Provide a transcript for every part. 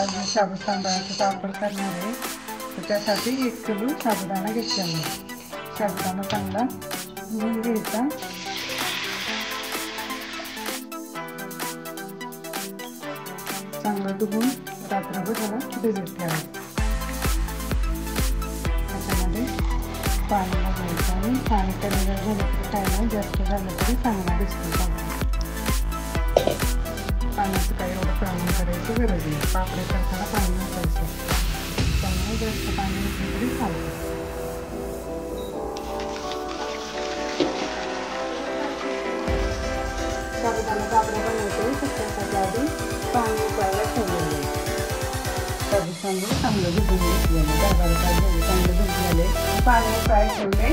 आज मी शाबू तांदळाचा वापर करणार आहे. तर त्यासाठी 1 किलो साबुदाणा घेतलेला आहे. साबुदाणा चांगला धुवून घ्यायचा. चांगलं धुवून रात्रभर त्याला भिजत ठेवायचं. त्याच्यामध्ये पाणी घालायचं आणि पाणी कमी झालं तरी काय नाही, जास्त झालं तरी चांगला भिजतो. पाण्याचं काही एवढं प्रमाण करायची गरज नाही. पापड्या करताना पाणी घालायचं, त्यामुळे जास्त पाणी घातलं तरी चालतं. साबुदाणा पापड्या बनवतो त्याच्यासाठी आधी पाणी उकळायला ठेवलेलं आहे. शाबू तांदूळ चांगलं भिजून घेतलेलं, 10-12 तास झाले चांगलं भिजलेले. पाणी उकळायला ठेवले.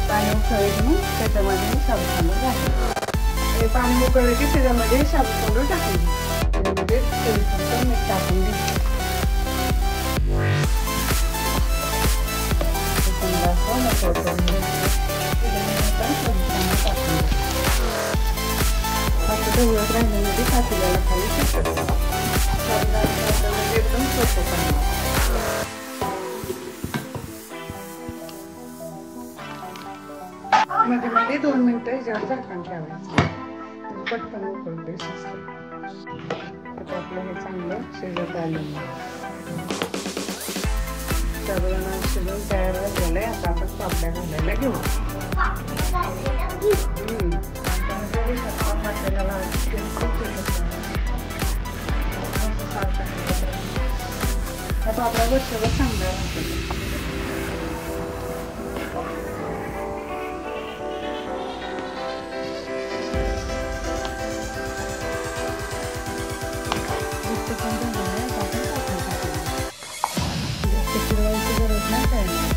पाणी उकळले की मग त्याच्यामध्ये शाबू तांदूळ घालायचे. पाणी उकळलं की त्याच्यामध्ये शाबू तांदूळ टाकून त्याच्यामध्ये चवीपुरतं मीठ टाकून घ्यायचं. ढवळत राहिल्यामध्ये पातेल्याला खाली शिजवतात. एकदम सोपं काम. मध्ये मध्ये 2 मिनिटं ह्याच्यावर झाकण ठेवायचं. पटकन उकळते शिजते. आता आपलं हे चांगलं शिजत आलं. साबुदाणा शिजून तयार झालेलं आहे. आता आपण पापड्या घालायला घेऊ. आता आपल्या वर्षभर चांगला राहतो. गरज नाही काय नाही.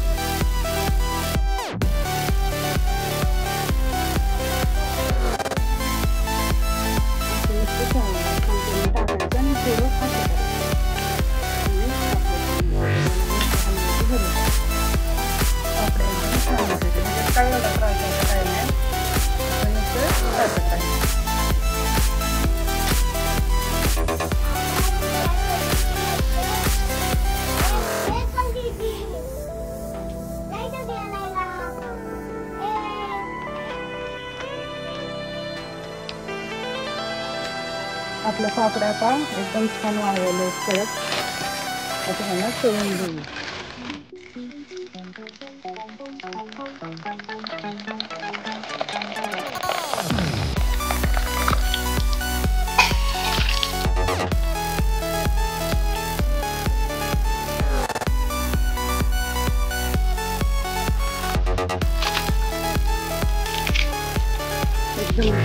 टाकायचं आणि थोडं असं कळलं ट्राय करायचं काय नाही. आपल्या पापड्या एकदम छान वाळवले कडक. आता ह्याला तळून घेऊ. एकदम